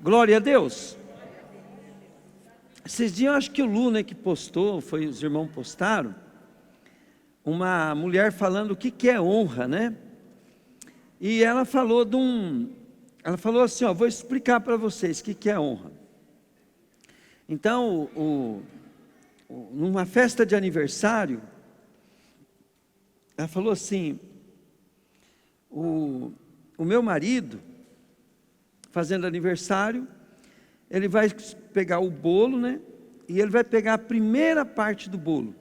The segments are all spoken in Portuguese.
Glória a Deus. Esses dias eu acho que o Luna que postou, foi os irmãos postaram, uma mulher falando o que é honra, né? E ela falou ela falou assim, ó, vou explicar para vocês o que é honra. Então, numa festa de aniversário, ela falou assim, o meu marido, fazendo aniversário, ele vai pegar o bolo, né? E ele vai pegar a primeira parte do bolo.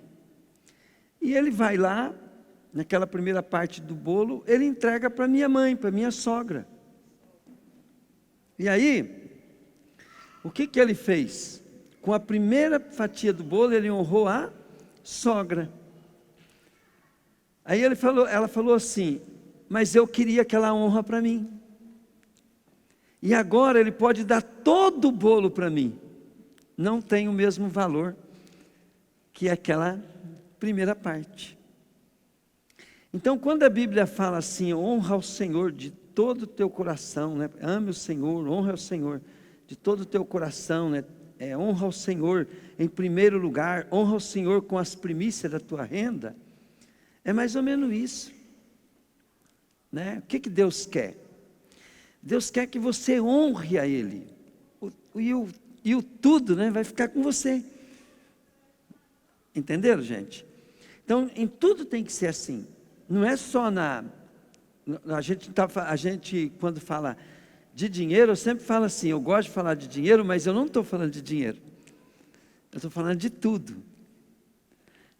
E ele vai lá, naquela primeira parte do bolo, ele entrega para minha mãe, para minha sogra. E aí, o que ele fez? Com a primeira fatia do bolo, ele honrou a sogra. Aí ela falou assim, mas eu queria aquela honra para mim. E agora ele pode dar todo o bolo para mim. Não tem o mesmo valor que aquela primeira parte. Então, quando a Bíblia fala assim, honra ao Senhor de todo o teu coração, né? Ame o Senhor, honra ao Senhor de todo o teu coração, né? Honra ao Senhor em primeiro lugar, honra ao Senhor com as primícias da tua renda. É mais ou menos isso, né? O que Deus quer? Deus quer que você honre a Ele, e o tudo, né, vai ficar com você. Entenderam, gente? Então, em tudo tem que ser assim. Não é só a gente quando fala de dinheiro, eu sempre falo assim, eu gosto de falar de dinheiro, mas eu não estou falando de dinheiro. Eu estou falando de tudo.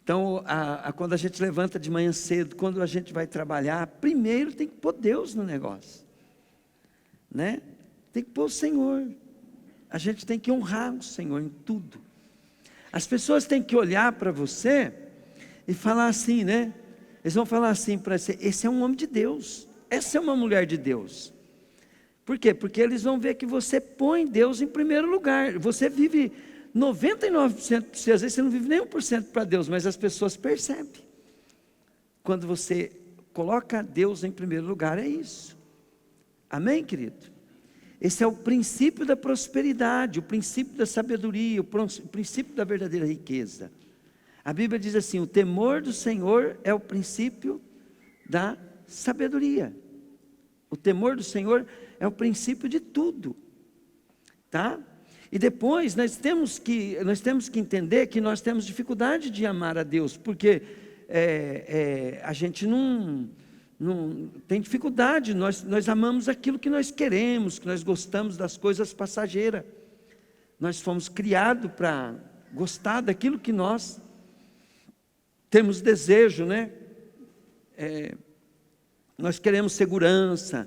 Então, quando a gente levanta de manhã cedo, quando a gente vai trabalhar, primeiro tem que pôr Deus no negócio, né? Tem que pôr o Senhor. A gente tem que honrar o Senhor em tudo. As pessoas têm que olhar para você e falar assim, né? Eles vão falar assim para você, esse é um homem de Deus, essa é uma mulher de Deus. Por quê? Porque eles vão ver que você põe Deus em primeiro lugar. Você vive 99% para você, às vezes você não vive nem 1% para Deus, mas as pessoas percebem. Quando você coloca Deus em primeiro lugar, é isso. Amém, querido? Esse é o princípio da prosperidade, o princípio da sabedoria, o princípio da verdadeira riqueza. A Bíblia diz assim, o temor do Senhor é o princípio da sabedoria. O temor do Senhor é o princípio de tudo, tá? E depois nós temos que entender que nós temos dificuldade de amar a Deus, porque a gente não tem dificuldade, nós amamos aquilo que nós queremos, que nós gostamos das coisas passageiras. Nós fomos criados para gostar daquilo que nós temos desejo, né? Nós queremos segurança,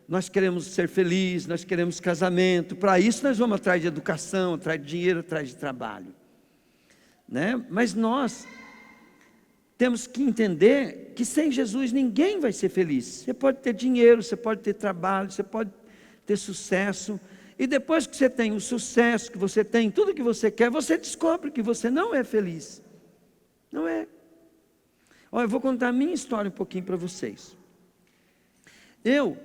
nós queremos ser felizes, nós queremos casamento. Para isso nós vamos atrás de educação, atrás de dinheiro, atrás de trabalho, né? Mas nós temos que entender que sem Jesus ninguém vai ser feliz. Você pode ter dinheiro, você pode ter trabalho, você pode ter sucesso, e depois que você tem o sucesso, que você tem tudo que você quer, você descobre que você não é feliz. Não é. Olha, eu vou contar a minha história um pouquinho para vocês. Eu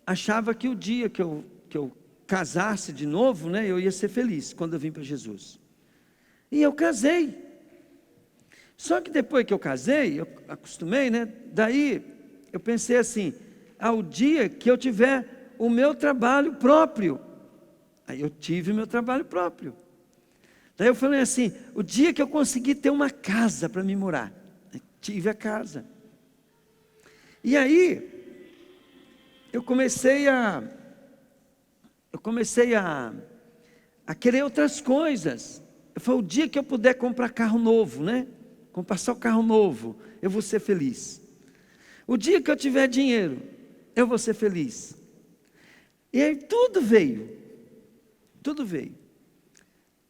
achava que o dia que eu casasse de novo, né, eu ia ser feliz quando eu vim para Jesus. E eu casei. Só que depois que eu casei, eu acostumei, né? Daí eu pensei assim, ao dia que eu tiver o meu trabalho próprio. Aí eu tive o meu trabalho próprio. Daí eu falei assim, o dia que eu conseguir ter uma casa para me morar. Tive a casa. E aí eu comecei a querer outras coisas. Foi o dia que eu puder comprar carro novo, né? Comprar só carro novo, eu vou ser feliz. O dia que eu tiver dinheiro, eu vou ser feliz. E aí tudo veio. Tudo veio.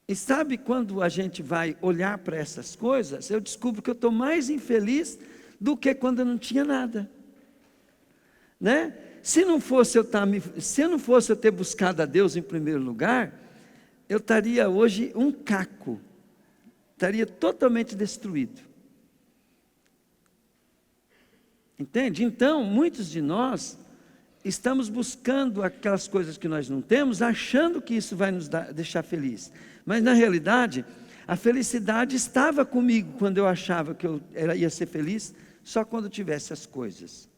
E sabe quando a gente vai olhar para essas coisas, eu descubro que eu estou mais infeliz do que quando eu não tinha nada, né? Se não fosse eu ter buscado a Deus em primeiro lugar, eu estaria hoje um caco, estaria totalmente destruído. Entende? Então, muitos de nós estamos buscando aquelas coisas que nós não temos, achando que isso vai nos deixar feliz. Mas na realidade, a felicidade estava comigo quando eu achava que eu ia ser feliz, só quando tivesse as coisas.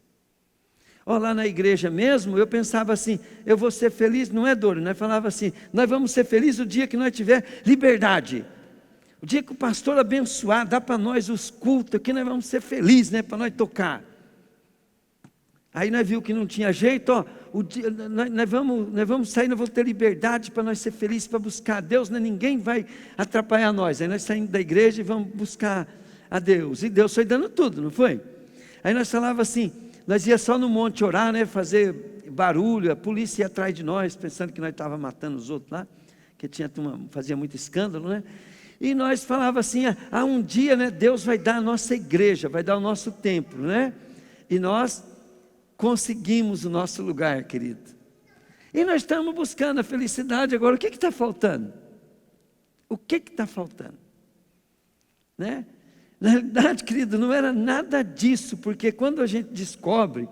Lá na igreja mesmo, eu pensava assim, eu vou ser feliz, não é Dori, nós falava assim, nós vamos ser felizes o dia que nós tiver liberdade. O dia que o pastor abençoar, dá para nós os cultos, aqui nós vamos ser felizes, né, para nós tocar. Aí nós vimos que não tinha jeito, nós vamos sair, nós vamos ter liberdade para nós ser felizes, para buscar a Deus, né? Ninguém vai atrapalhar nós. Aí nós saímos da igreja e vamos buscar a Deus. E Deus foi dando tudo, não foi? Aí nós falávamos assim, nós ia só no monte orar, né? Fazer barulho, a polícia ia atrás de nós, pensando que nós estávamos matando os outros lá, que fazia muito escândalo, né? E nós falávamos assim, um dia, né, Deus vai dar a nossa igreja, vai dar o nosso templo, né? E nós conseguimos o nosso lugar, querido. E nós estamos buscando a felicidade agora. O que está faltando? O que está faltando? Né? Na realidade, querido, não era nada disso, porque quando a gente descobre,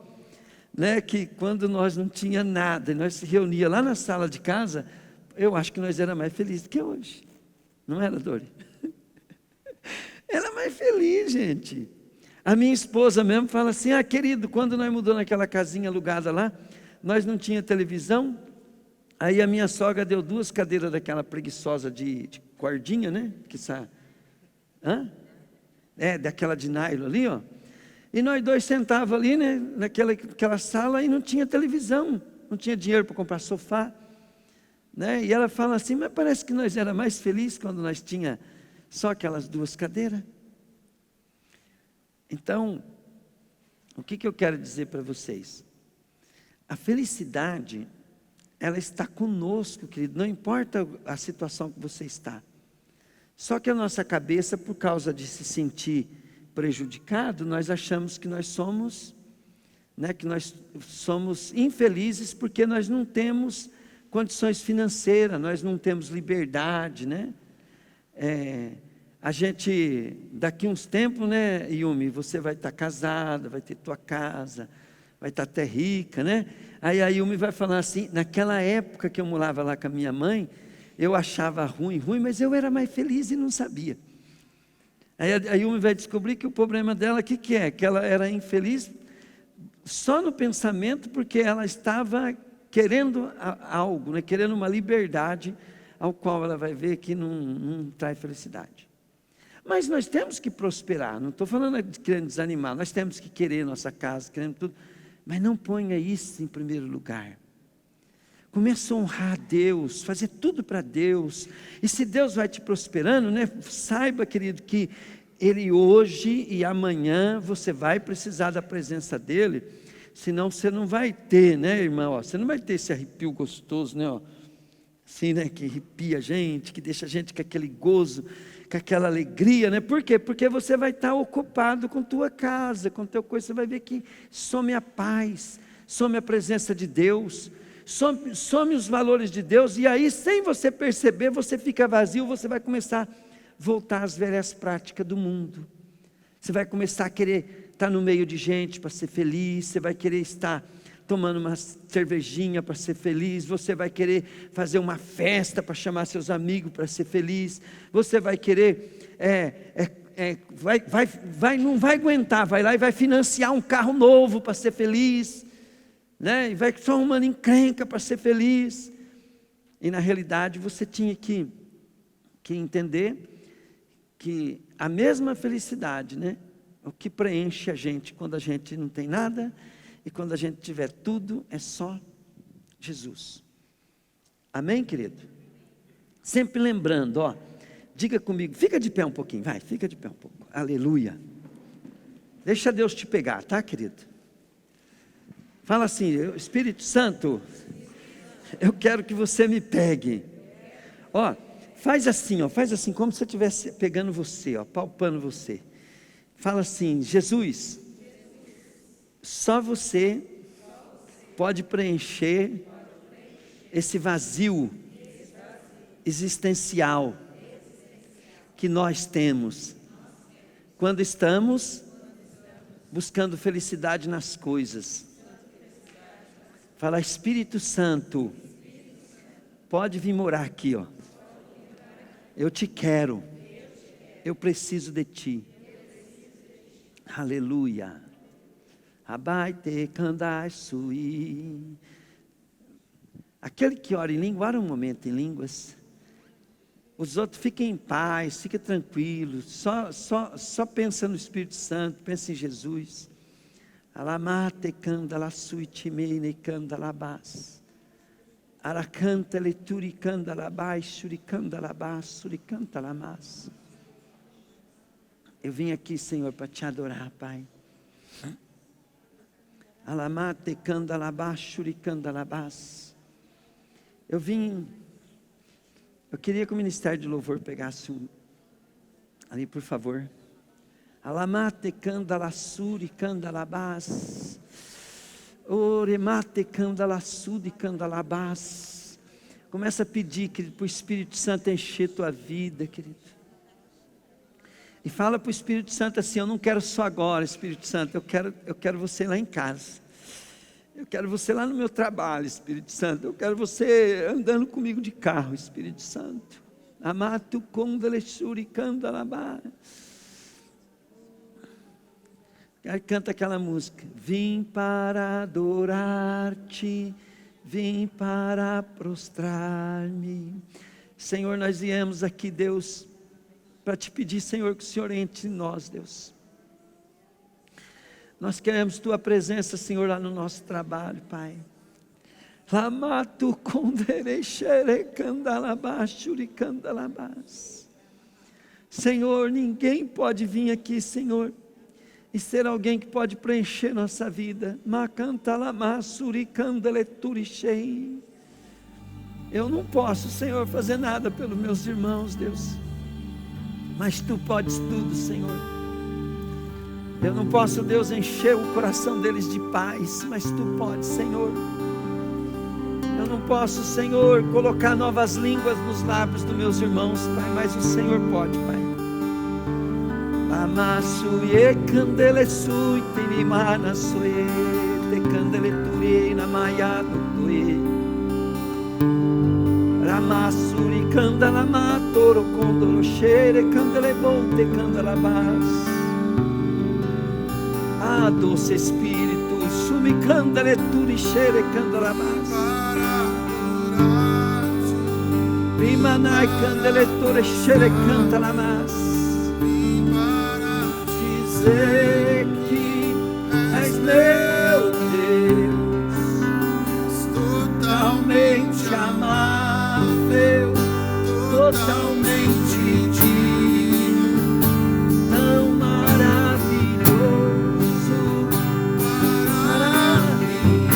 né, que quando nós não tinha nada, e nós se reunia lá na sala de casa, eu acho que nós era mais felizes do que hoje. Não era, Dori? Era mais feliz, gente. A minha esposa mesmo fala assim, querido, quando nós mudamos naquela casinha alugada lá, nós não tinha televisão, aí a minha sogra deu 2 cadeiras daquela preguiçosa de cordinha, né? Daquela de nylon ali, ó. E nós 2 sentávamos ali, né, naquela sala e não tinha televisão, não tinha dinheiro para comprar sofá, né? E ela fala assim, mas parece que nós era mais felizes quando nós tinha só aquelas 2 cadeiras. Então, o que eu quero dizer para vocês? A felicidade, ela está conosco, querido, não importa a situação que você está. Só que a nossa cabeça, por causa de se sentir prejudicado, nós achamos que nós somos, né, que nós somos infelizes porque nós não temos condições financeiras, nós não temos liberdade, né? A gente, daqui uns tempos, né, Yumi, você vai estar casada, vai ter tua casa, vai estar até rica, né? Aí a Yumi vai falar assim, naquela época que eu morava lá com a minha mãe, eu achava ruim, mas eu era mais feliz e não sabia. Aí a Yumi vai descobrir que o problema dela, o que é? Que ela era infeliz só no pensamento, porque ela estava querendo algo, né? Querendo uma liberdade, ao qual ela vai ver que não traz felicidade. Mas nós temos que prosperar, não estou falando de querendo desanimar, nós temos que querer nossa casa, querendo tudo, mas não ponha isso em primeiro lugar. Comece a honrar a Deus, fazer tudo para Deus, e se Deus vai te prosperando, né, saiba, querido, que Ele hoje e amanhã você vai precisar da presença dEle, senão você não vai ter, né, irmão, você não vai ter esse arrepio gostoso, né, assim, né, que arrepia a gente, que deixa a gente com aquele gozo, com aquela alegria, né? Por quê? Porque você vai estar ocupado com tua casa, com teu coisa, você vai ver que some a paz, some a presença de Deus, some os valores de Deus, e aí sem você perceber, você fica vazio, você vai começar a voltar às velhas práticas do mundo, você vai começar a querer estar no meio de gente para ser feliz, você vai querer estar tomando uma cervejinha para ser feliz, você vai querer fazer uma festa para chamar seus amigos para ser feliz, você vai querer, não vai aguentar, vai lá e vai financiar um carro novo para ser feliz, né? E vai só arrumando encrenca para ser feliz, e na realidade você tinha que entender que a mesma felicidade, né? O que preenche a gente quando a gente não tem nada, e quando a gente tiver tudo, é só Jesus. Amém, querido? Sempre lembrando, diga comigo, fica de pé um pouquinho, vai, fica de pé um pouco, aleluia. Deixa Deus te pegar, tá, querido? Fala assim, Espírito Santo, eu quero que você me pegue. Faz assim, como se eu estivesse pegando você, palpando você. Fala assim, Jesus, só você pode preencher esse vazio existencial que nós temos quando estamos buscando felicidade nas coisas. Fala, Espírito Santo, pode vir morar aqui, ó. Eu te quero. Eu preciso de ti. Aleluia. Abaite candai sui. Aquele que ora em língua, ora um momento em línguas. Os outros fiquem em paz, fiquem tranquilos. Só pensa no Espírito Santo, pensa em Jesus. Alamate candala sui timene candalabas. Aracanta leturi candalabai, shuricandalabas, suricantalamas. Eu vim aqui, Senhor, para te adorar, Pai. Alamate candalabas, shuricandalabas. Eu queria que o Ministério de Louvor pegasse ali, por favor. Alamate candalassuri candalabas. Oremate candalassuri candalabas. Começa a pedir, querido, para o Espírito Santo encher tua vida, querido. E fala para o Espírito Santo assim: eu não quero só agora, Espírito Santo, eu quero você lá em casa. Eu quero você lá no meu trabalho, Espírito Santo. Eu quero você andando comigo de carro, Espírito Santo. Amatu condalessuri candalabas. Aí canta aquela música: vim para adorar-te, vim para prostrar-me. Senhor, nós viemos aqui, Deus, para te pedir, Senhor, que o Senhor entre em nós, Deus. Nós queremos tua presença, Senhor, lá no nosso trabalho, Pai. Lamatu conderechere candalabashuri candalabas. Senhor, ninguém pode vir aqui, Senhor, e ser alguém que pode preencher nossa vida. Eu não posso, Senhor, fazer nada pelos meus irmãos, Deus, mas tu podes tudo, Senhor. Eu não posso, Deus, encher o coração deles de paz, mas tu podes, Senhor. Eu não posso, Senhor, colocar novas línguas nos lábios dos meus irmãos, Pai, mas o Senhor pode, Pai. Amasuye candele sui tenimana sue te candele turi na maya doe. Ramasuri candala matoro condolo shere candele bote candala bas. Ah, doce Espírito, sumi candele turi shere candala bas. Prima nai candele turi shere candala mas. Dizer que és meu Deus, totalmente amável, totalmente digno, tão maravilhoso para mim.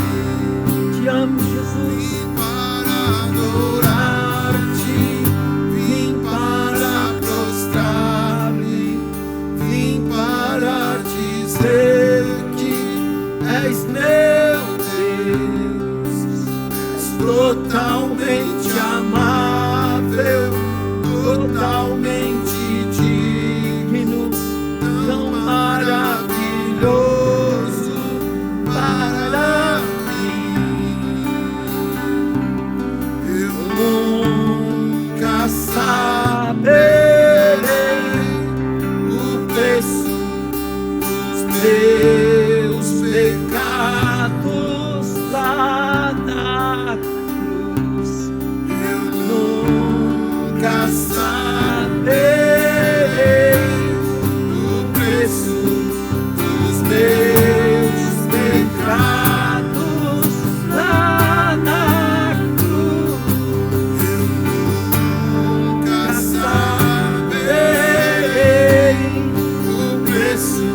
Te amo, Jesus. Para adorar-te, vim para prostrar-me, vim para dizer que és meu Deus, és totalmente amável, totalmente digno, tão maravilhoso para mim. Eu nunca saberei o preço dos teus pecados lá na cruz. Eu nunca saberei o preço dos meus pecados lá na cruz. Eu nunca saberei o preço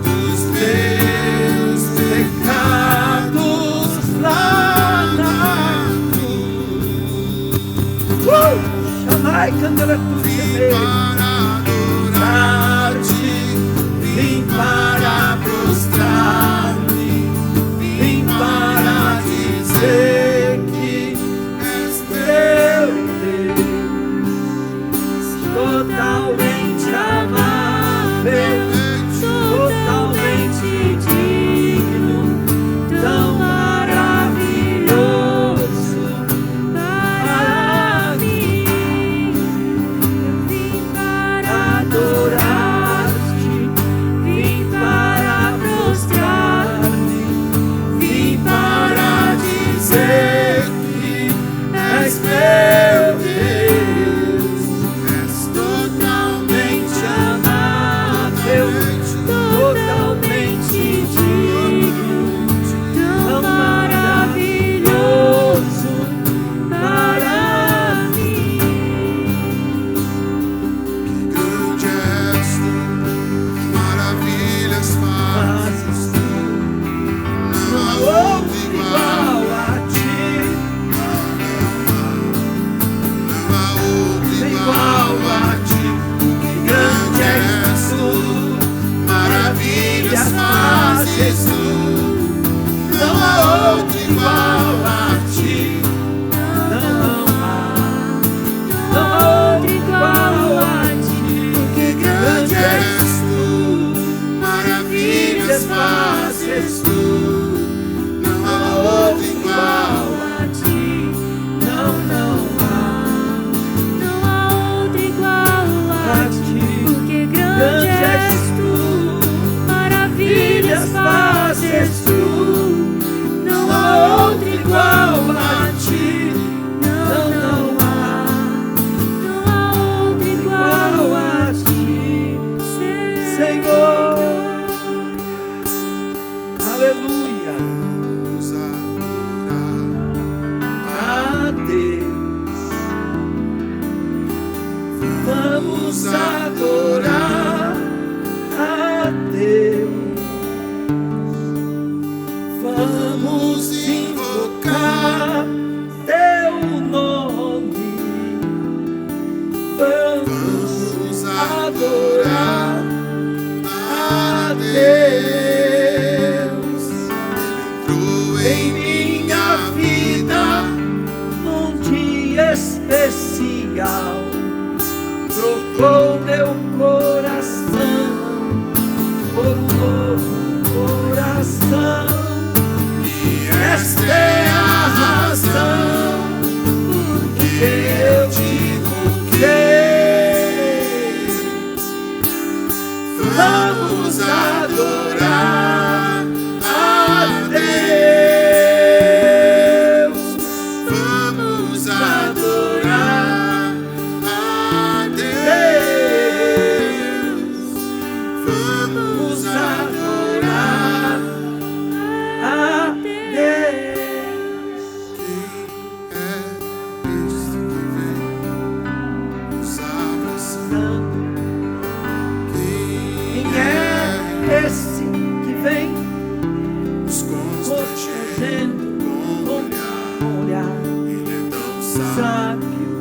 dos meus pecados lá na cruz. Chamai candela tu para adorar-te, vim para prostrar-me, vim para dizer que és teu Deus, totalmente amável, totalmente digno, tão maravilhoso Jesus, não há outro igual a ti. Não há outro igual a ti. Que grande és tu, maravilhas fazes tu, não há outro igual a ti. Não há outro igual a ti. Porque grande és tu, maravilhas fazes tu, não há outro igual a ti. Não há outro igual a ti, Senhor. Aleluia. Vamos A Deus vamos adorar. A Deus vamos invocar teu nome. Vamos adorar a Deus. entrou Em minha vida, num dia especial, trocou meu coração por um novo coração. e Esta é a razão porque eu digo que vamos adorar a Deus. vamos adorar a Deus, vamos adorar A Deus. quem é este que vem nos abraçando? Quem é esse que vem Nos constrangendo com o olhar, com olhar ele é tão sábio,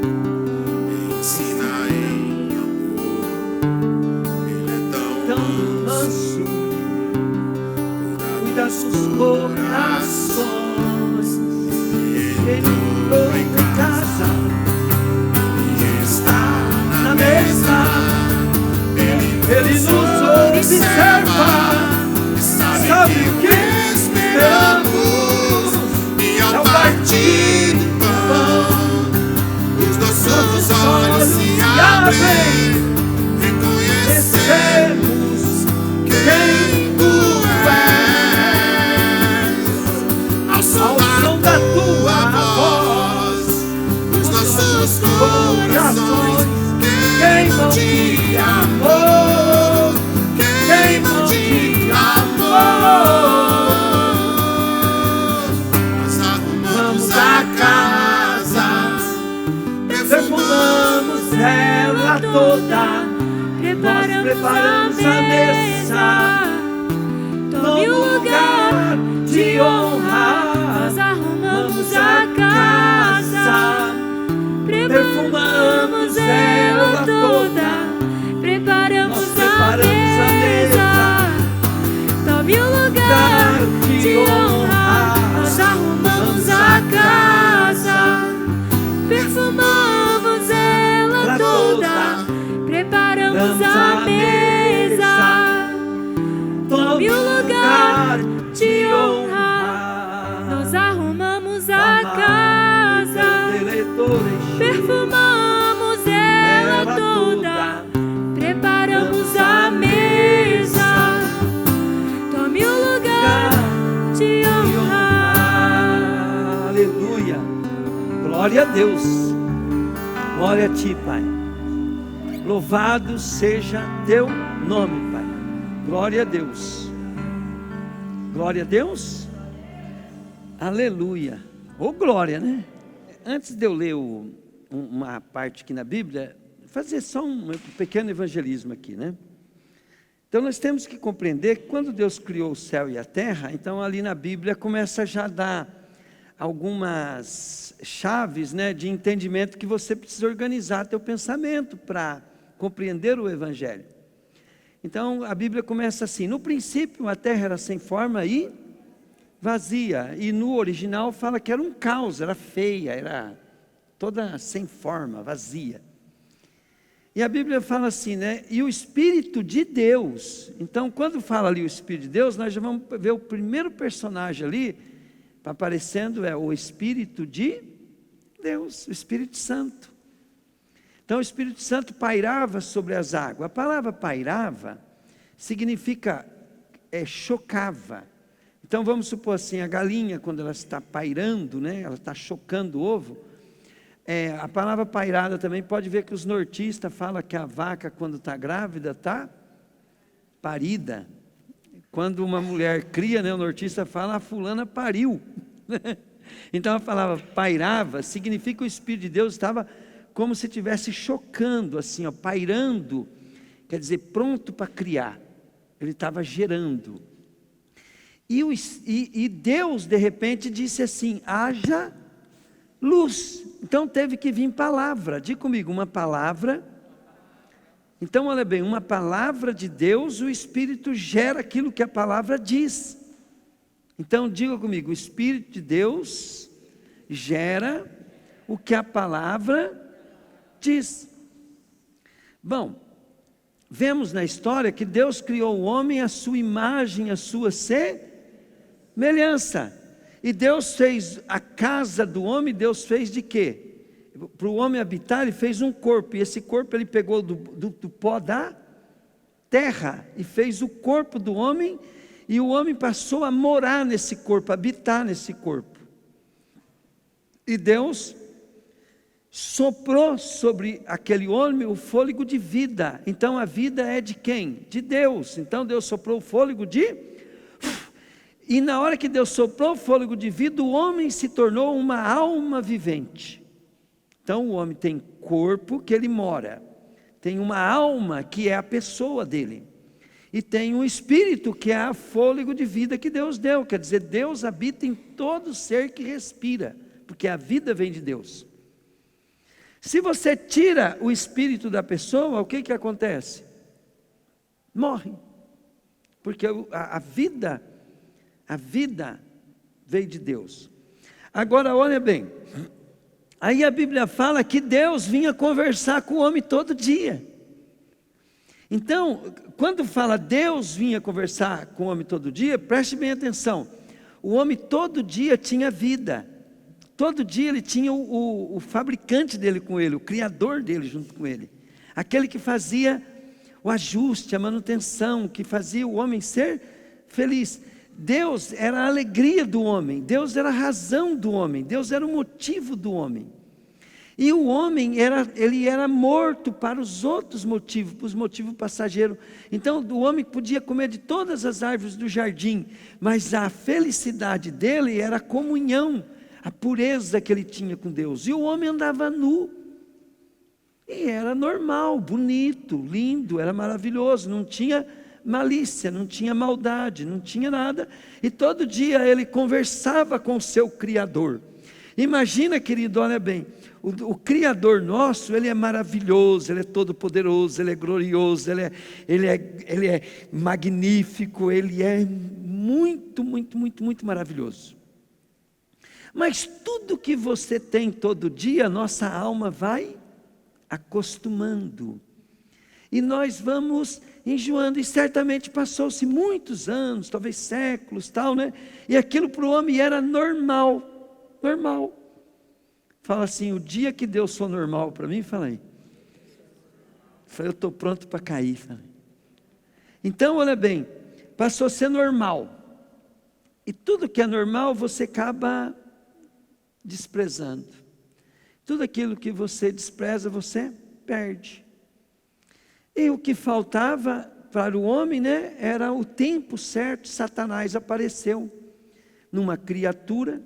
sábio, ensina em amor, ele é tão tão manso, cuida cuida dos dos corações. Ele Ele entrou em casa, está na mesa, ele nos observa, sabe o que esperamos, e ao partir do pão, os nossos olhos se abrem, reconhecemos quem tu és. Ao som da tua voz, os nossos corações queimam de amor, queimam de amor. Nós arrumamos a casa, perfumamos ela toda, nós preparamos a mesa, tome o lugar de honra. Nós arrumamos a casa, perfumamos ela toda, preparamos a mesa, tome o lugar de honra. Nós arrumamos a casa, perfumamos ela toda, preparamos a mesa, tome o lugar de honra. Nós arrumamos a casa, perfumamos ela toda, preparamos a mesa, tome o lugar de honra. Aleluia. Glória a Deus. Glória a ti, Pai. Louvado seja teu nome, Pai. Glória a Deus. Glória a Deus. Aleluia. Ô glória, né? Antes de eu ler uma parte aqui na Bíblia, fazer só um pequeno evangelismo aqui, né? Então nós temos que compreender que quando Deus criou o céu e a terra, então ali na Bíblia começa já a dar algumas chaves, né, de entendimento que você precisa organizar teu pensamento para compreender o Evangelho. Então a Bíblia começa assim: no princípio a terra era sem forma e vazia. E no original fala que era um caos, era feia, era toda sem forma, vazia. E a Bíblia fala assim, né? E o Espírito de Deus. Então, quando fala ali o Espírito de Deus, nós já vamos ver o primeiro personagem ali, aparecendo, é o Espírito de Deus, o Espírito Santo. Então, o Espírito Santo pairava sobre as águas. A palavra pairava significa chocava. Então, vamos supor assim, a galinha, quando ela está pairando, né? Ela está chocando o ovo. A palavra pairada também pode ver que os nortistas falam que a vaca, quando está grávida, está parida. Quando uma mulher cria, né, o nortista fala: a fulana pariu. Então a palavra pairava significa que o Espírito de Deus estava como se estivesse chocando, assim, ó, pairando, quer dizer, pronto para criar. Ele estava gerando. E Deus, de repente, disse assim: haja luz. Então teve que vir palavra. Diga comigo, uma palavra. Então olha bem, uma palavra de Deus, o Espírito gera aquilo que a palavra diz. Então diga comigo, o Espírito de Deus gera o que a palavra diz. Bom, vemos na história que Deus criou o homem à sua imagem, à sua semelhança. E Deus fez a casa do homem, Deus fez de quê? Para o homem habitar, Ele fez um corpo. E esse corpo Ele pegou do pó da terra e fez o corpo do homem. E o homem passou a morar nesse corpo, habitar nesse corpo. E Deus soprou sobre aquele homem o fôlego de vida. Então a vida é de quem? De Deus. Então Deus soprou o fôlego de... E na hora que Deus soprou o fôlego de vida, o homem se tornou uma alma vivente. Então o homem tem corpo que ele mora, tem uma alma que é a pessoa dele, e tem um espírito que é o fôlego de vida que Deus deu. Quer dizer, Deus habita em todo ser que respira, porque a vida vem de Deus. Se você tira o espírito da pessoa, o que acontece? Morre, porque a vida veio de Deus. Agora olha bem, aí a Bíblia fala que Deus vinha conversar com o homem todo dia. Então, quando fala Deus vinha conversar com o homem todo dia, preste bem atenção, o homem todo dia tinha vida, todo dia ele tinha o fabricante dele com ele, o criador dele junto com ele, aquele que fazia o ajuste, a manutenção, que fazia o homem ser feliz. Deus era a alegria do homem, Deus era a razão do homem, Deus era o motivo do homem. E o homem ele era morto para os outros motivos, para os motivos passageiros. Então o homem podia comer de todas as árvores do jardim, mas a felicidade dele era a comunhão, a pureza que ele tinha com Deus. E o homem andava nu, e era normal, bonito, lindo, era maravilhoso, não tinha malícia, não tinha maldade, não tinha nada, e todo dia ele conversava com o seu Criador. Imagina, querido, olha bem, o Criador nosso, Ele é maravilhoso, Ele é todo poderoso, Ele é glorioso, Ele é magnífico, Ele é muito, muito, muito, muito maravilhoso. Mas tudo que você tem todo dia, nossa alma vai acostumando, e nós vamos enjoando, e certamente passou-se muitos anos, talvez séculos, tal, né? E aquilo para o homem era normal. Fala assim, o dia que Deus for normal para mim, fala aí. Eu estou pronto para cair. Falei. Então, olha bem, passou a ser normal. E tudo que é normal, você acaba desprezando. Tudo aquilo que você despreza, você perde. E o que faltava para o homem, né, era o tempo certo. Satanás apareceu numa criatura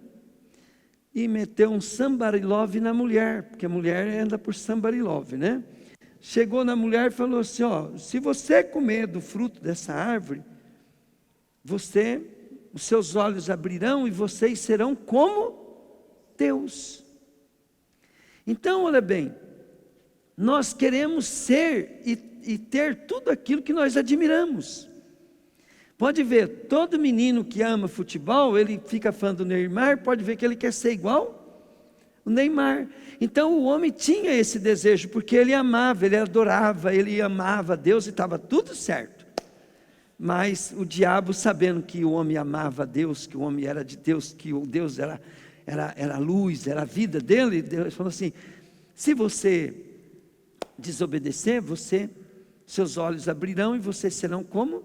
e meteu um somebody love na mulher, porque a mulher anda por somebody love, né? Chegou na mulher e falou assim, ó, se você comer do fruto dessa árvore, os seus olhos abrirão e vocês serão como Deus. Então, olha bem, nós queremos ser e ter tudo aquilo que nós admiramos. Pode ver, todo menino que ama futebol, ele fica fã do Neymar, pode ver que ele quer ser igual o Neymar. Então o homem tinha esse desejo, porque ele amava, ele adorava, ele amava Deus e estava tudo certo. Mas o diabo, sabendo que o homem amava Deus, que o homem era de Deus, que o Deus era a luz, era a vida dele, Deus falou assim: se você desobedecer, seus olhos abrirão e vocês serão como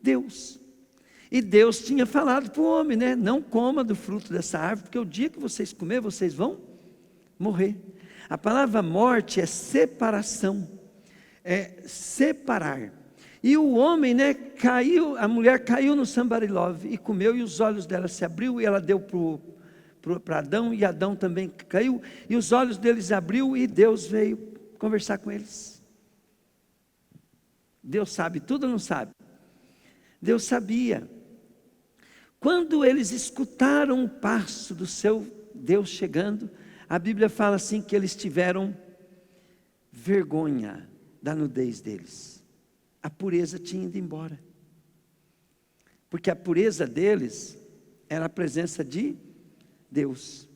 Deus. E Deus tinha falado para o homem, né? Não coma do fruto dessa árvore, porque o dia que vocês comer, vocês vão morrer. A palavra morte é separação, é separar. E o homem, né, caiu, a mulher caiu no sambarilove e comeu, e os olhos dela se abriu, e ela deu para Adão, e Adão também caiu, e os olhos deles abriu, e Deus veio conversar com eles. Deus sabe tudo ou não sabe? Deus sabia. Quando eles escutaram o passo do seu Deus chegando, a Bíblia fala assim que eles tiveram vergonha da nudez deles. A pureza tinha ido embora. Porque a pureza deles era a presença de Deus.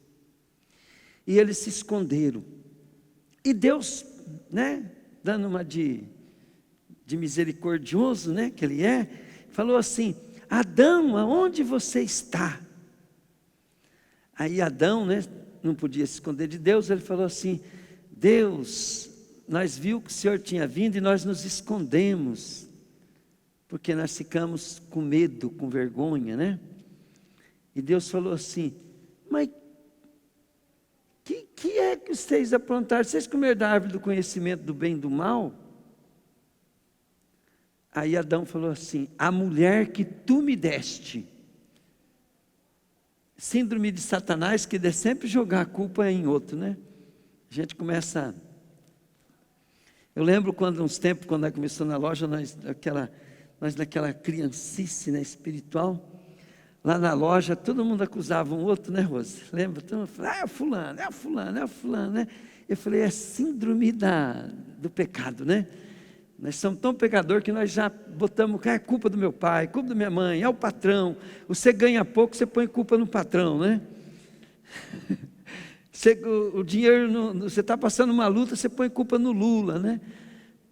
E eles se esconderam. E Deus, né, dando uma de misericordioso, né, que Ele é, falou assim: Adão, aonde você está? Aí Adão, né, não podia se esconder de Deus, ele falou assim: Deus, nós vimos que o Senhor tinha vindo e nós nos escondemos, porque nós ficamos com medo, com vergonha, né? E Deus falou assim: mas que é que vocês aprontaram? Vocês comeram da árvore do conhecimento do bem e do mal? Aí Adão falou assim: a mulher que tu me deste. Síndrome de Satanás, que é sempre jogar a culpa em outro, né? A gente começa... Eu lembro quando, uns tempos, quando nós começamos na loja, nós naquela criancice, né, espiritual, lá na loja, todo mundo acusava um outro, né, Rose? Lembra? Todo mundo falava: é o fulano, é o fulano, é o fulano, né? Eu falei: é síndrome do pecado, né? Nós somos tão pecadores que nós já botamos: é culpa do meu pai, culpa da minha mãe, é o patrão. Você ganha pouco, você põe culpa no patrão, né? O dinheiro, você está passando uma luta, você põe culpa no Lula, né?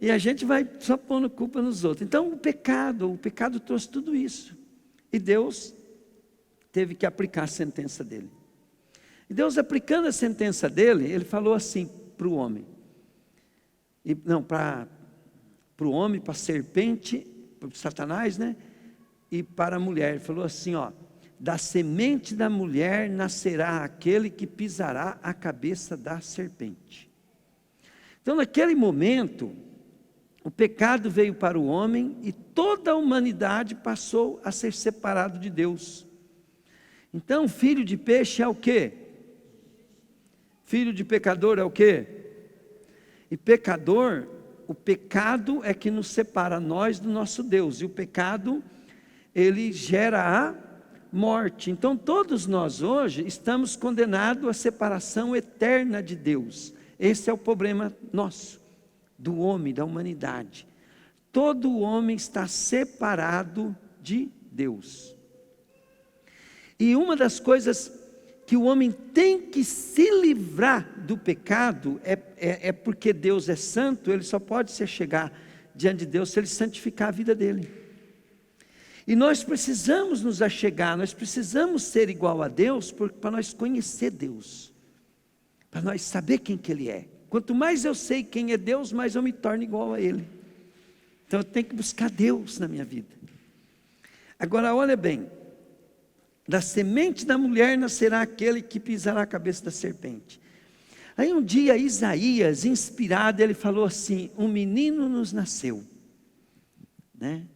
E a gente vai só pondo culpa nos outros. Então o pecado trouxe tudo isso. E Deus teve que aplicar a sentença dele. E Deus, aplicando a sentença dele, Ele falou assim para o homem. Para o homem, para a serpente, para o Satanás, né? E para a mulher. Ele falou assim, ó: da semente da mulher nascerá aquele que pisará a cabeça da serpente. Então, naquele momento, o pecado veio para o homem e toda a humanidade passou a ser separado de Deus. Então, filho de peixe é o quê? Filho de pecador é o quê? E pecador, o pecado é que nos separa nós do nosso Deus. E o pecado, ele gera a morte. Então todos nós hoje estamos condenados à separação eterna de Deus. Esse é o problema nosso, do homem, da humanidade. Todo homem está separado de Deus. E uma das coisas que o homem tem que se livrar do pecado é porque Deus é santo. Ele só pode chegar diante de Deus se ele santificar a vida dele. E nós precisamos nos achegar, nós precisamos ser igual a Deus, para nós conhecer Deus, para nós saber quem que Ele é. Quanto mais eu sei quem é Deus, mais eu me torno igual a Ele. Então eu tenho que buscar Deus na minha vida. Agora olha bem: da semente da mulher nascerá aquele que pisará a cabeça da serpente. Aí um dia Isaías, inspirado, ele falou assim: um menino nos nasceu, né?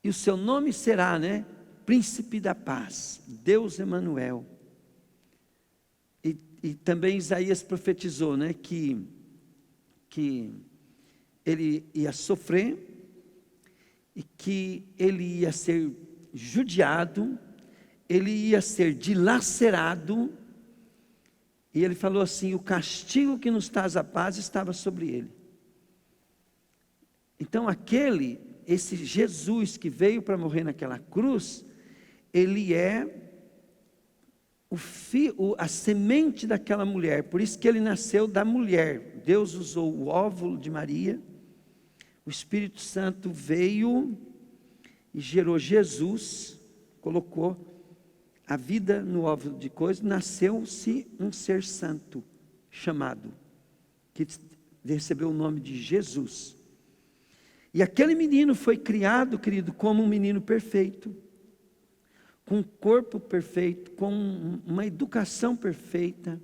E o seu nome será, né, Príncipe da Paz, Deus Emanuel. E também Isaías profetizou, né, que ele ia sofrer, e que ele ia ser judiado, ele ia ser dilacerado, E ele falou assim: o castigo que nos traz a paz estava sobre ele. Então esse Jesus que veio para morrer naquela cruz, ele é a semente daquela mulher. Por isso que ele nasceu da mulher. Deus usou o óvulo de Maria, o Espírito Santo veio e gerou Jesus, colocou a vida no óvulo de coisa, nasceu-se um ser santo, chamado, que recebeu o nome de Jesus. E aquele menino foi criado, querido, como um menino perfeito, com um corpo perfeito, com uma educação perfeita.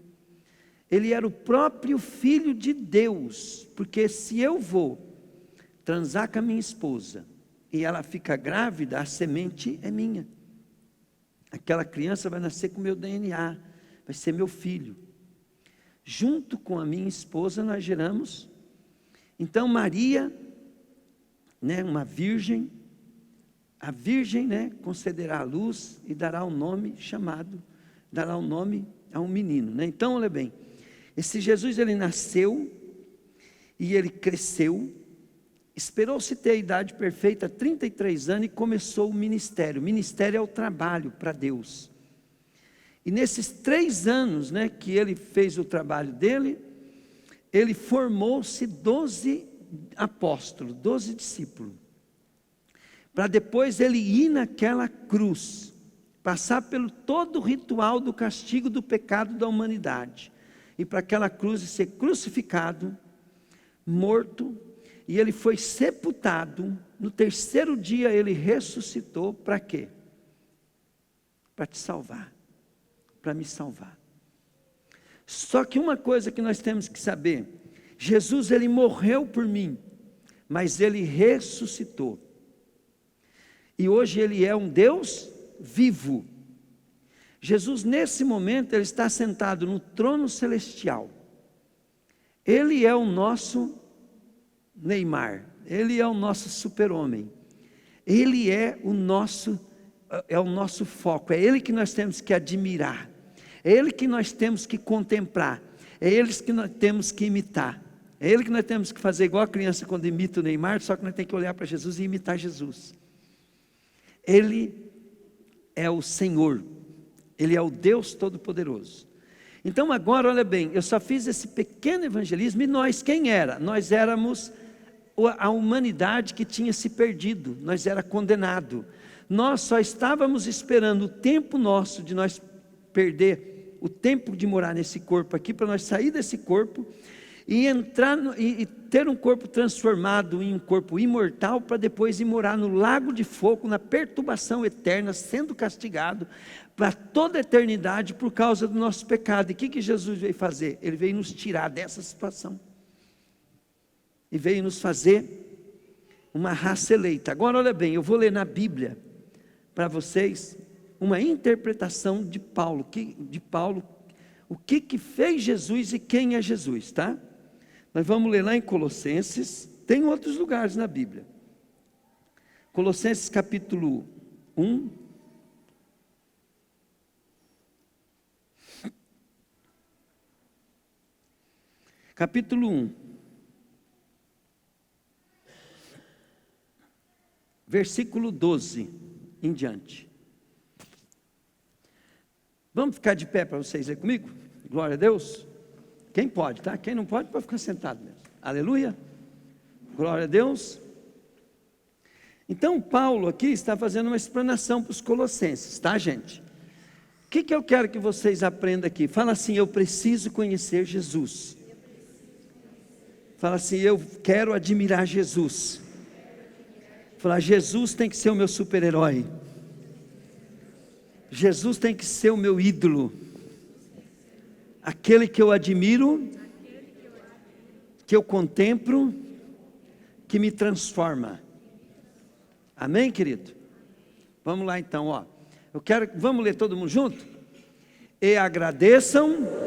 Ele era o próprio Filho de Deus, porque se eu vou transar com a minha esposa e ela fica grávida, a semente é minha. Aquela criança vai nascer com o meu DNA, vai ser meu filho. Junto com a minha esposa nós geramos. Então Maria, uma virgem, a virgem, concederá a luz e dará um nome dará um nome a um menino, Então, olha bem, esse Jesus, ele nasceu e ele cresceu, esperou-se ter a idade perfeita, 33 anos, e começou o ministério. O ministério é o trabalho para Deus. E nesses 3 anos, que ele fez o trabalho dele, ele formou-se 12 apóstolos, 12 discípulos. Para depois ele ir naquela cruz, passar pelo todo o ritual do castigo do pecado da humanidade, e para aquela cruz ser crucificado, morto, e ele foi sepultado. No 3º dia ele ressuscitou. Para quê? Para te salvar, para me salvar. Só que uma coisa que nós temos que saber: Jesus, ele morreu por mim, mas ele ressuscitou. E hoje ele é um Deus vivo. Jesus, nesse momento, ele está sentado no trono celestial. Ele é o nosso Neymar, ele é o nosso super-homem. Ele é o nosso foco, é ele que nós temos que admirar, é ele que nós temos que contemplar, é ele que nós temos que imitar, é ele que nós temos que fazer igual a criança quando imita o Neymar, só que nós temos que olhar para Jesus e imitar Jesus. Ele é o Senhor, ele é o Deus Todo-Poderoso. Então agora, olha bem, eu só fiz esse pequeno evangelismo, e nós, quem era? Nós éramos a humanidade que tinha se perdido, nós era condenado. Nós só estávamos esperando o tempo nosso de nós perder o tempo de morar nesse corpo aqui, para nós sair desse corpo e entrar e ter um corpo transformado em um corpo imortal, para depois ir morar no lago de fogo, na perturbação eterna, sendo castigado para toda a eternidade por causa do nosso pecado. E o que Jesus veio fazer? Ele veio nos tirar dessa situação e veio nos fazer uma raça eleita. Agora olha bem, eu vou ler na Bíblia para vocês uma interpretação de Paulo, o que fez Jesus e quem é Jesus, tá? Nós vamos ler lá em Colossenses, tem outros lugares na Bíblia. Colossenses capítulo 1. Capítulo 1. Versículo 12 em diante. Vamos ficar de pé para vocês lerem comigo? Glória a Deus. Quem pode, tá? Quem não pode ficar sentado mesmo. Aleluia. Glória a Deus. Então Paulo aqui está fazendo uma explanação para os colossenses, tá, gente? O que eu quero que vocês aprendam aqui? Fala assim: eu preciso conhecer Jesus. Fala assim: eu quero admirar Jesus. Fala: Jesus tem que ser o meu super-herói. Jesus tem que ser o meu ídolo. Aquele que eu admiro, que eu contemplo, que me transforma. Amém, querido? Vamos lá então, ó. Vamos ler todo mundo junto? E agradeçam.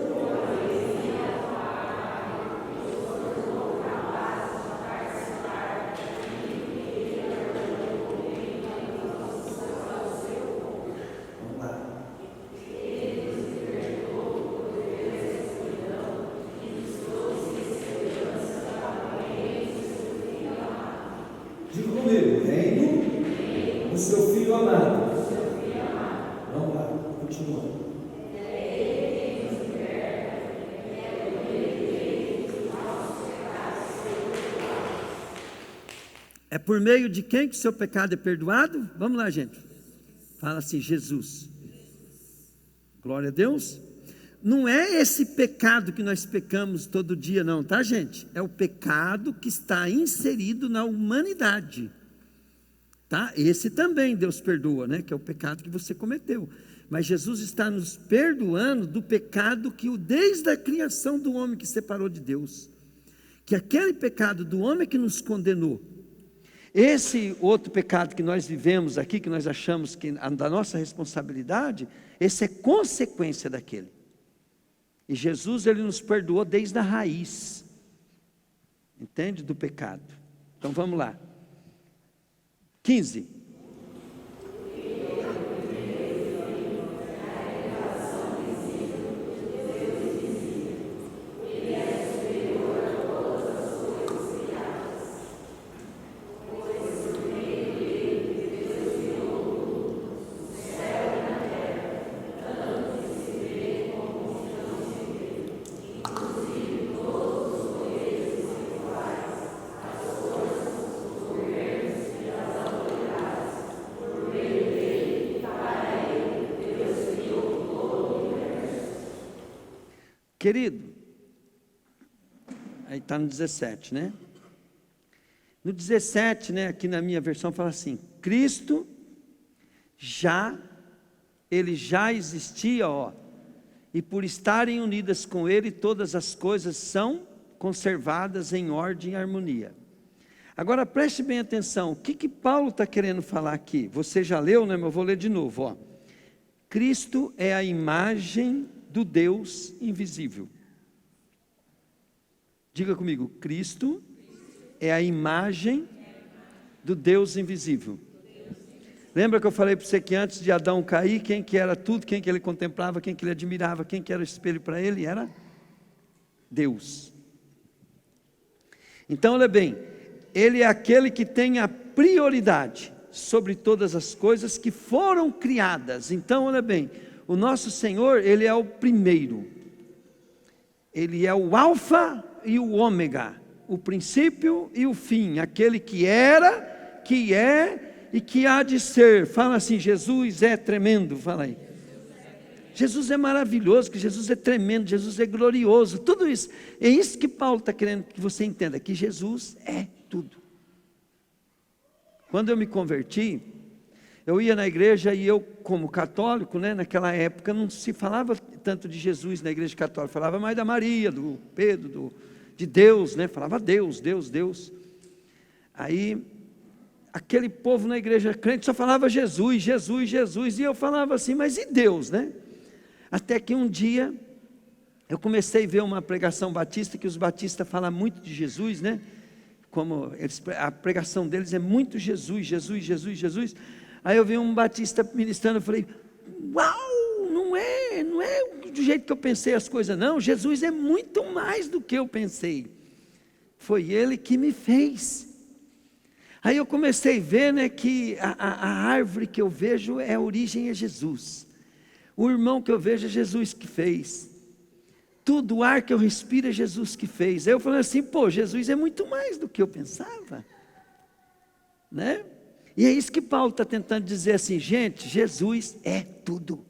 É por meio de quem que o seu pecado é perdoado? Vamos lá, gente. Fala assim, Jesus. Glória a Deus. Não é esse pecado que nós pecamos todo dia não, tá, gente? É o pecado que está inserido na humanidade. Tá? Esse também Deus perdoa, né? Que é o pecado que você cometeu. Mas Jesus está nos perdoando do pecado que desde a criação do homem que separou de Deus. Que aquele pecado do homem que nos condenou. Esse outro pecado que nós vivemos aqui, que nós achamos que da nossa responsabilidade, esse é consequência daquele. E Jesus, ele nos perdoou desde a raiz. Entende? Do pecado. Então vamos lá. 15. Querido, aí está no 17, né? No 17, né, aqui na minha versão fala assim, Cristo ele já existia, ó, e por estarem unidas com Ele, todas as coisas são conservadas em ordem e harmonia. Agora preste bem atenção, o que Paulo está querendo falar aqui? Você já leu, né? Mas eu vou ler de novo, ó. Cristo é a imagem do Deus invisível. Diga comigo, Cristo é a imagem do Deus invisível. Lembra que eu falei para você que antes de Adão cair, quem que era tudo, quem que ele contemplava, quem que ele admirava, quem que era o espelho para ele? Era Deus. Então, olha bem, ele é aquele que tem a prioridade sobre todas as coisas que foram criadas. Então, olha bem, o nosso Senhor, ele é o primeiro, ele é o alfa e o ômega, o princípio e o fim, aquele que era, que é e que há de ser. Fala assim, Jesus é tremendo, fala aí. Jesus é maravilhoso, que Jesus é tremendo, Jesus é glorioso, tudo isso. É isso que Paulo está querendo que você entenda, que Jesus é tudo. Quando eu me converti, eu ia na igreja e eu, como católico, né, naquela época não se falava tanto de Jesus na igreja católica, falava mais da Maria, do Pedro, de Deus, né, falava Deus, Deus, Deus. Aí, aquele povo na igreja crente só falava Jesus, Jesus, Jesus, e eu falava assim, mas e Deus, né? Até que um dia, eu comecei a ver uma pregação batista, que os batistas falam muito de Jesus, né? Como a pregação deles é muito Jesus, Jesus, Jesus, Jesus. Aí eu vi um batista ministrando, eu falei, uau, não é do jeito que eu pensei as coisas não, Jesus é muito mais do que eu pensei, foi Ele que me fez. Aí eu comecei a ver, né, que a árvore que eu vejo, a origem é Jesus, o irmão que eu vejo é Jesus que fez, tudo o ar que eu respiro é Jesus que fez. Aí eu falei assim, pô, Jesus é muito mais do que eu pensava, né? E é isso que Paulo está tentando dizer assim, gente, Jesus é tudo.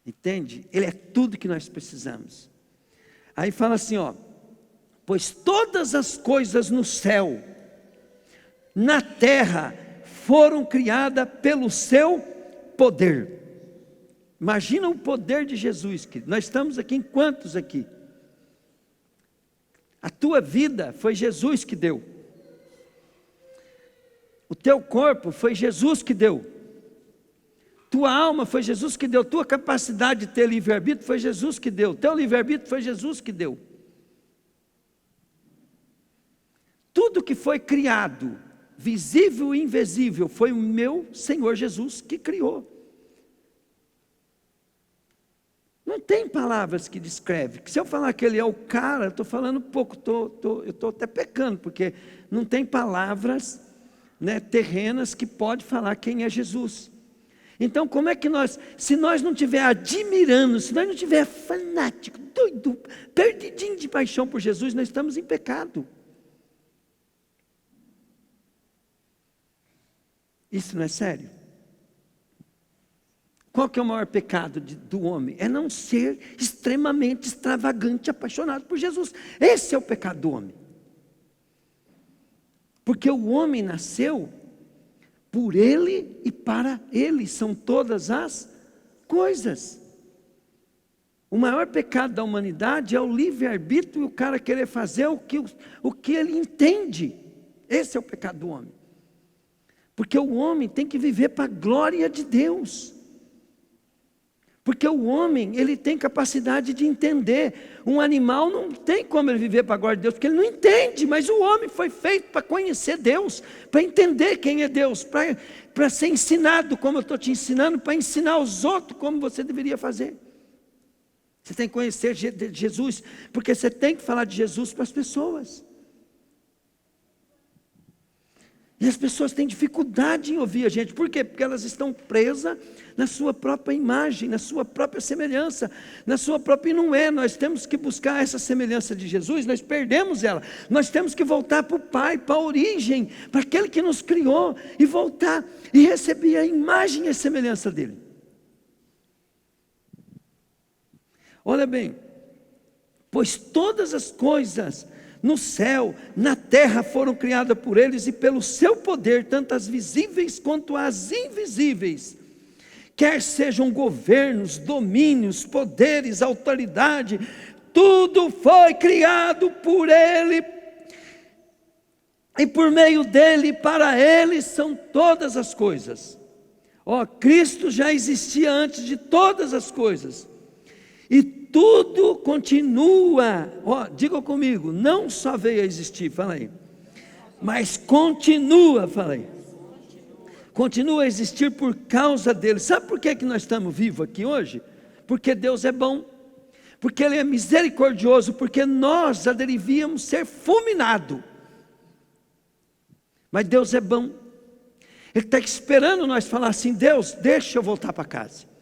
Entende? Ele é tudo que nós precisamos. Aí fala assim, ó, pois todas as coisas no céu, na terra, foram criadas pelo seu poder. Imagina o poder de Jesus, querido. Nós estamos aqui em quantos aqui? A tua vida foi Jesus que deu. O teu corpo foi Jesus que deu. Tua alma foi Jesus que deu. Tua capacidade de ter livre-arbítrio foi Jesus que deu. Teu livre-arbítrio foi Jesus que deu. Tudo que foi criado, visível e invisível, foi o meu Senhor Jesus que criou. Não tem palavras que descrevem. Se eu falar que Ele é o cara, eu estou falando pouco, eu estou até pecando, porque não tem palavras, né, terrenas que pode falar quem é Jesus. Então como é que nós, se nós não estiver admirando, se nós não estiver fanático, doido, perdidinho de paixão por Jesus, nós estamos em pecado. Isso não é sério? Qual que é o maior pecado do homem? É não ser extremamente extravagante, apaixonado por Jesus. Esse é o pecado do homem. Porque o homem nasceu por ele e para ele, são todas as coisas. O maior pecado da humanidade é o livre-arbítrio e o cara querer fazer o que ele entende. Esse é o pecado do homem. Porque o homem tem que viver para a glória de Deus. Porque o homem, ele tem capacidade de entender. Um animal não tem como ele viver para a glória de Deus, porque ele não entende. Mas o homem foi feito para conhecer Deus, para entender quem é Deus, para ser ensinado como eu estou te ensinando, para ensinar aos outros como você deveria fazer. Você tem que conhecer Jesus, porque você tem que falar de Jesus para as pessoas. E as pessoas têm dificuldade em ouvir a gente. Por quê? Porque elas estão presas na sua própria imagem, na sua própria semelhança, na sua própria... E não é, nós temos que buscar essa semelhança de Jesus, nós perdemos ela. Nós temos que voltar para o Pai, para a origem, para aquele que nos criou, e voltar e receber a imagem e a semelhança dele. Olha bem, pois todas as coisas no céu, na terra foram criadas por eles e pelo seu poder, tanto as visíveis quanto as invisíveis, quer sejam governos, domínios, poderes, autoridade, tudo foi criado por ele, e por meio dele, para ele são todas as coisas. Cristo já existia antes de todas as coisas, e tudo continua, diga comigo, não só veio a existir, fala aí, mas continua, fala aí, continua a existir por causa dele. Sabe por que nós estamos vivos aqui hoje? Porque Deus é bom, porque Ele é misericordioso, porque nós já deveríamos ser fulminados, mas Deus é bom. Ele está esperando nós falar assim: Deus, deixa eu voltar para casa.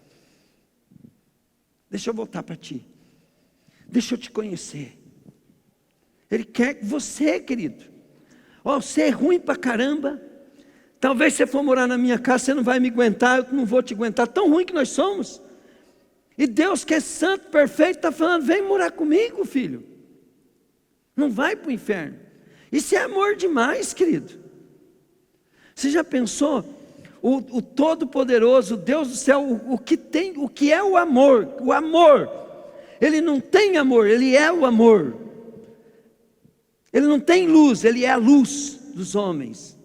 Deixa eu voltar para ti. Deixa eu te conhecer. Ele quer você, querido. Você é ruim para caramba. Talvez você for morar na minha casa, você não vai me aguentar, eu não vou te aguentar. Tão ruim que nós somos. E Deus, que é santo, perfeito, está falando: vem morar comigo, filho. Não vai para o inferno. Isso é amor demais, querido. Você já pensou? O Todo-Poderoso, Deus do céu, o que é o amor? O amor, Ele não tem amor, Ele é o amor. Ele não tem luz, Ele é a luz dos homens.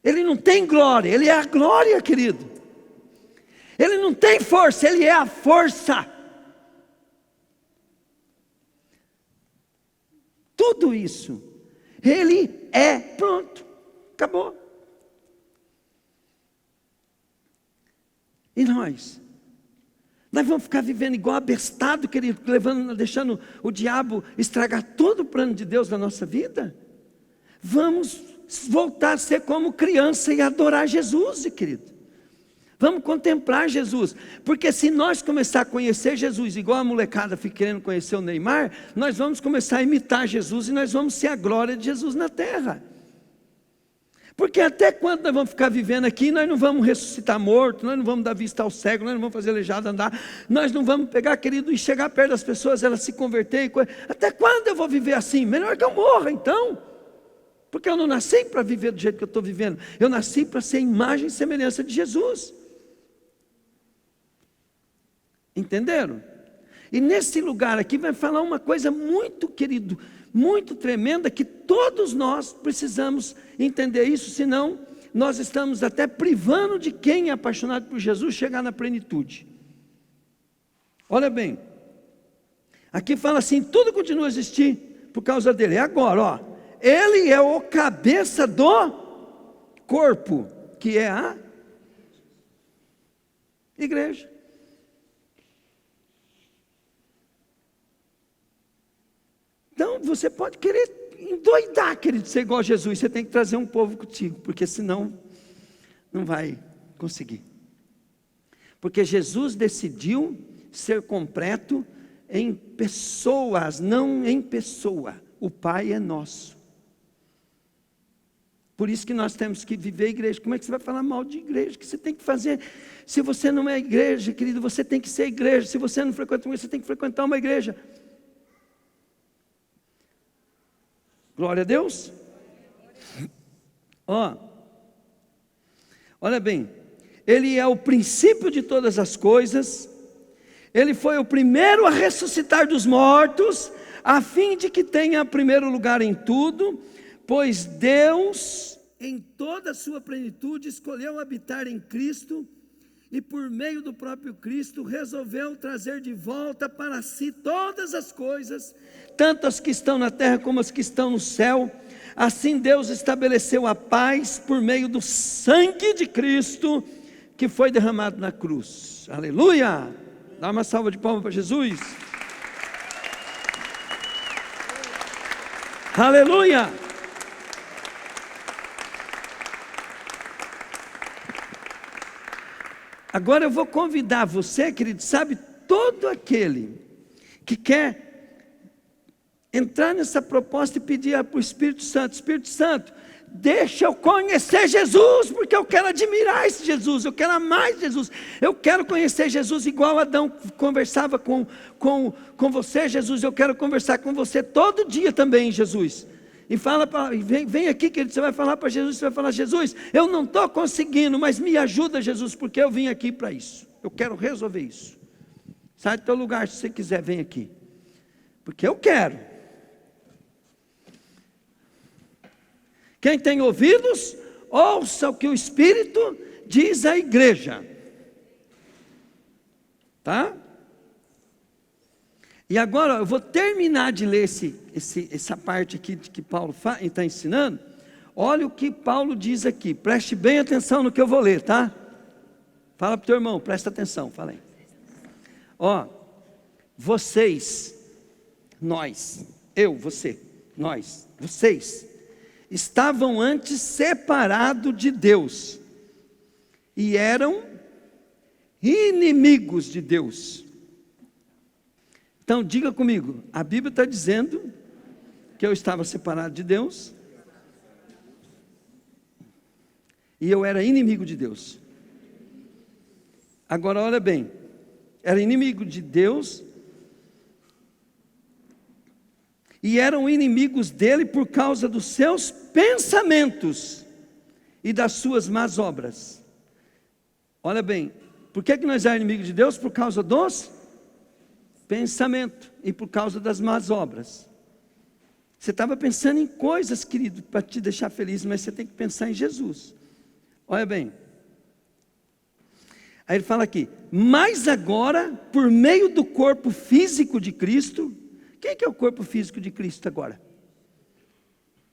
Ele não tem glória, Ele é a glória, querido. Ele não tem força, Ele é a força. Tudo isso, Ele é, pronto, acabou. E nós vamos ficar vivendo igual abestado, querido, deixando o diabo estragar todo o plano de Deus na nossa vida? Vamos voltar a ser como criança e adorar Jesus, querido. Vamos contemplar Jesus, porque se nós começar a conhecer Jesus, igual a molecada fica querendo conhecer o Neymar, nós vamos começar a imitar Jesus e nós vamos ser a glória de Jesus na terra. Porque até quando nós vamos ficar vivendo aqui, nós não vamos ressuscitar morto, nós não vamos dar vista ao cego, nós não vamos fazer aleijado andar, nós não vamos pegar, querido, e chegar perto das pessoas, elas se converterem. Até quando eu vou viver assim? Melhor que eu morra então, porque eu não nasci para viver do jeito que eu estou vivendo, eu nasci para ser imagem e semelhança de Jesus. Entenderam? E nesse lugar aqui vai falar uma coisa muito, querido, muito tremenda, que todos nós precisamos entender isso, senão nós estamos até privando de quem é apaixonado por Jesus chegar na plenitude. Olha bem, aqui fala assim: tudo continua a existir por causa dele. Agora, ele é o cabeça do corpo, que é a igreja. Então, você pode querer endoidar, querido, ser igual a Jesus. Você tem que trazer um povo contigo, porque senão não vai conseguir. Porque Jesus decidiu ser completo em pessoas, não em pessoa. O Pai é nosso. Por isso que nós temos que viver a igreja. Como é que você vai falar mal de igreja? O que você tem que fazer? Se você não é igreja, querido, você tem que ser igreja. Se você não frequenta uma igreja, você tem que frequentar uma igreja. Glória a Deus. Olha bem, Ele é o princípio de todas as coisas. Ele foi o primeiro a ressuscitar dos mortos, a fim de que tenha primeiro lugar em tudo. Pois Deus, em toda a sua plenitude, escolheu habitar em Cristo, e por meio do próprio Cristo, resolveu trazer de volta para si todas as coisas, tanto as que estão na terra como as que estão no céu. Assim Deus estabeleceu a paz por meio do sangue de Cristo, que foi derramado na cruz. Aleluia! Dá uma salva de palmas para Jesus. Aleluia! Agora eu vou convidar você, querido, sabe, todo aquele que quer entrar nessa proposta e pedir para o Espírito Santo, deixa eu conhecer Jesus, porque eu quero admirar esse Jesus, eu quero amar esse Jesus, eu quero conhecer Jesus igual Adão conversava com você, Jesus, eu quero conversar com você todo dia também, Jesus. E fala vem aqui, querido, você vai falar para Jesus, você vai falar: Jesus, eu não estou conseguindo, mas me ajuda, Jesus, porque eu vim aqui para isso, eu quero resolver isso. Sai do teu lugar, se você quiser, vem aqui, porque eu quero. Quem tem ouvidos, ouça o que o Espírito diz à igreja. Tá? E agora eu vou terminar de ler essa parte aqui que Paulo está ensinando. Olha o que Paulo diz aqui, preste bem atenção no que eu vou ler, tá? Fala para o teu irmão, presta atenção, fala aí. Vocês, nós, eu, você, nós, vocês, estavam antes separados de Deus, e eram inimigos de Deus. Então diga comigo, a Bíblia está dizendo que eu estava separado de Deus, e eu era inimigo de Deus. Agora olha bem, era inimigo de Deus, e eram inimigos dele por causa dos seus pensamentos e das suas más obras. Olha bem, por que nós éramos inimigos de Deus? Por causa dos pensamentos e por causa das más obras. Você estava pensando em coisas, querido, para te deixar feliz, mas você tem que pensar em Jesus. Olha bem, aí ele fala aqui: mas agora, por meio do corpo físico de Cristo. Quem que é o corpo físico de Cristo agora?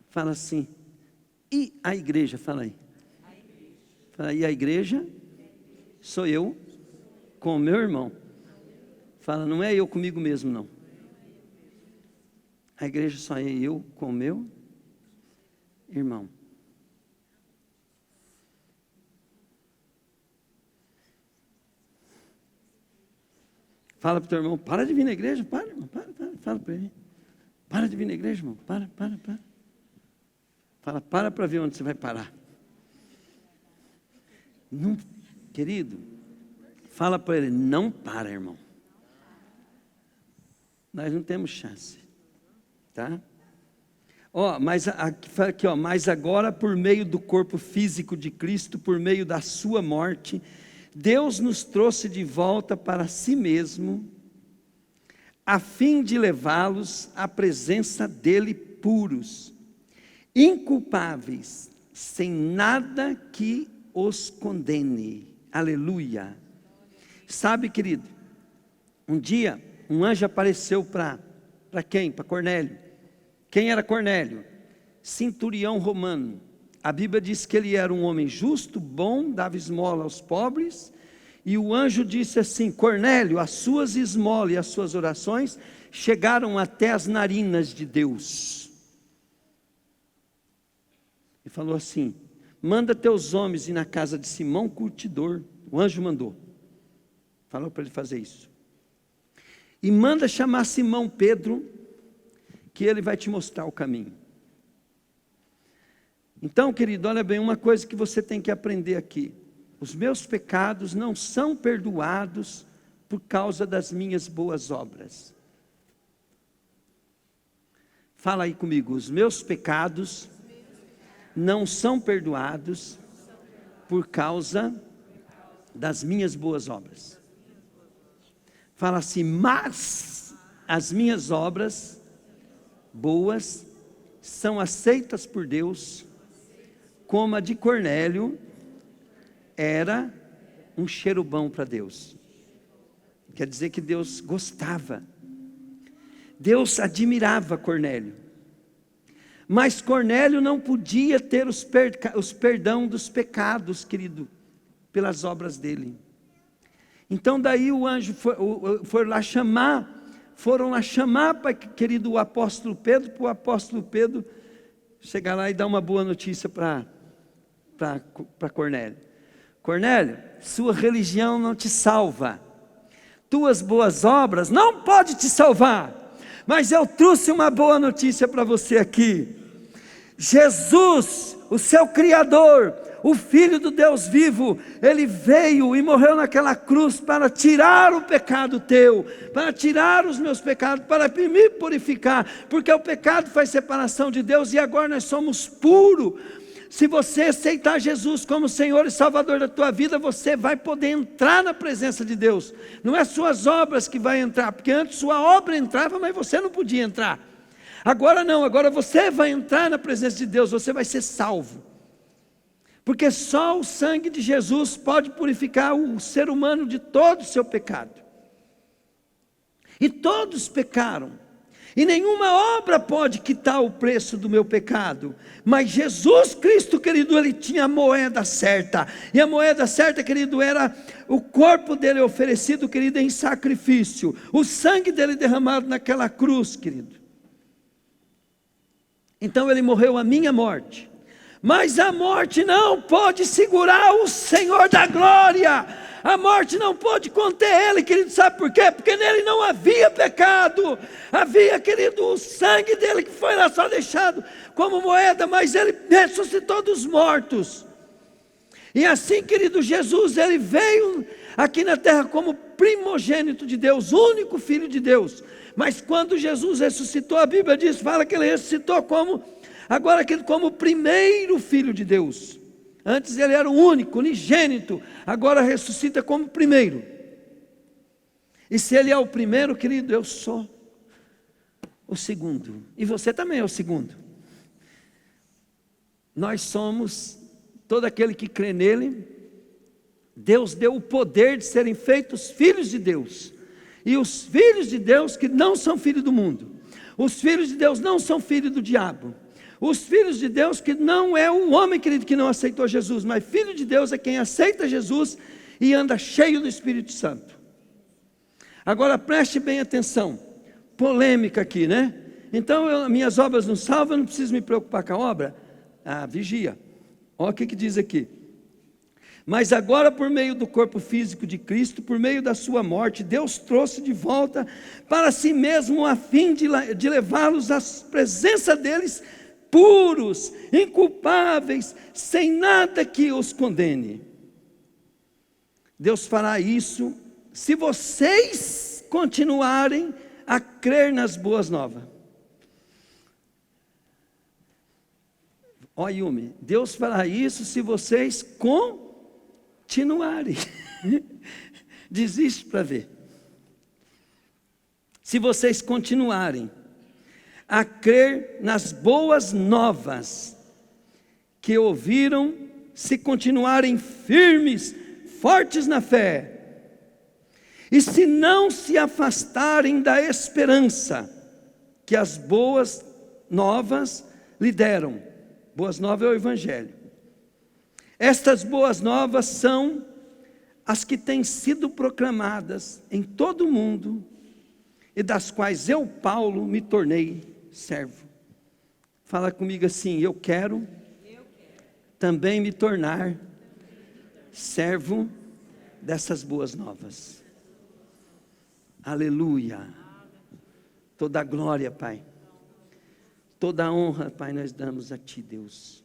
Fala assim. E a igreja? Fala aí. Fala, e a igreja sou eu com o meu irmão. Fala, não é eu comigo mesmo, não. A igreja só é eu com o meu irmão. Fala para o teu irmão: para de vir na igreja, para, irmão, para. Fala para ele: para de vir na igreja, irmão, para. Fala, para ver onde você vai parar. Não, querido, fala para ele: não para, irmão. Nós não temos chance, tá? Mas aqui, mas agora, por meio do corpo físico de Cristo, por meio da sua morte, Deus nos trouxe de volta para si mesmo, a fim de levá-los à presença dele puros, inculpáveis, sem nada que os condene. Aleluia. Sabe, querido, um dia um anjo apareceu para quem? Para Cornélio. Quem era Cornélio? Centurião romano. A Bíblia diz que ele era um homem justo, bom, dava esmola aos pobres. E o anjo disse assim: Cornélio, as suas esmolas e as suas orações chegaram até as narinas de Deus. E falou assim: manda teus homens ir na casa de Simão curtidor. O anjo mandou. Falou para ele fazer isso. E manda chamar Simão Pedro, que ele vai te mostrar o caminho. Então, querido, olha bem, uma coisa que você tem que aprender aqui: os meus pecados não são perdoados por causa das minhas boas obras. Fala aí comigo: os meus pecados não são perdoados por causa das minhas boas obras. Fala assim: mas as minhas obras boas são aceitas por Deus, como a de Cornélio era um cheiro bom para Deus. Quer dizer que Deus gostava, Deus admirava Cornélio. Mas Cornélio não podia ter os perdão dos pecados, querido, pelas obras dele. Então daí o anjo foram lá chamar, querido, o apóstolo Pedro, para o apóstolo Pedro chegar lá e dar uma boa notícia para Cornélio. Cornélio, sua religião não te salva, tuas boas obras não podem te salvar, mas eu trouxe uma boa notícia para você aqui. Jesus, o seu Criador, o Filho do Deus vivo, Ele veio e morreu naquela cruz para tirar o pecado teu, para tirar os meus pecados, para me purificar, porque o pecado faz separação de Deus, e agora nós somos puros. Se você aceitar Jesus como Senhor e Salvador da tua vida, você vai poder entrar na presença de Deus. Não é suas obras que vai entrar, porque antes sua obra entrava, mas você não podia entrar. Agora não, agora você vai entrar na presença de Deus, você vai ser salvo. Porque só o sangue de Jesus pode purificar o ser humano de todo o seu pecado. E todos pecaram. E nenhuma obra pode quitar o preço do meu pecado. Mas Jesus Cristo, querido, Ele tinha a moeda certa. E a moeda certa, querido, era o corpo dele oferecido, querido, em sacrifício. O sangue dele derramado naquela cruz, querido. Então Ele morreu a minha morte. Mas a morte não pode segurar o Senhor da glória. A morte não pode conter Ele, querido, sabe por quê? Porque nele não havia pecado. Havia, querido, o sangue dele que foi lá só deixado como moeda, mas Ele ressuscitou dos mortos. E assim, querido, Jesus, Ele veio aqui na terra como primogênito de Deus, único Filho de Deus. Mas quando Jesus ressuscitou, a Bíblia diz, fala que Ele ressuscitou como o primeiro Filho de Deus. Antes Ele era o único, unigênito, agora ressuscita como primeiro. E se Ele é o primeiro, querido, eu sou o segundo, e você também é o segundo. Nós somos, todo aquele que crê nele, Deus deu o poder de serem feitos filhos de Deus. E os filhos de Deus que não são filhos do mundo, os filhos de Deus não são filhos do diabo. Os filhos de Deus, que não é o homem, querido, que não aceitou Jesus, mas filho de Deus é quem aceita Jesus e anda cheio do Espírito Santo. Agora preste bem atenção, polêmica aqui, né? Então, minhas obras não salvam, eu não preciso me preocupar com a obra? Vigia, olha o que diz aqui. Mas agora, por meio do corpo físico de Cristo, por meio da sua morte, Deus trouxe de volta para si mesmo, a fim de levá-los à presença deles, puros, inculpáveis, sem nada que os condene. Deus fará isso se vocês continuarem a crer nas boas novas. Ó Yumi, Deus fará isso se vocês continuarem. Desiste para ver. Se vocês continuarem a crer nas boas novas que ouviram, se continuarem firmes, fortes na fé, e se não se afastarem da esperança que as boas novas lhe deram. Boas novas é o Evangelho. Estas boas novas são as que têm sido proclamadas em todo o mundo, e das quais eu, Paulo, me tornei servo. Fala comigo assim: eu quero também me tornar servo dessas boas novas. Aleluia. Toda a glória, Pai, toda a honra, Pai, nós damos a Ti, Deus.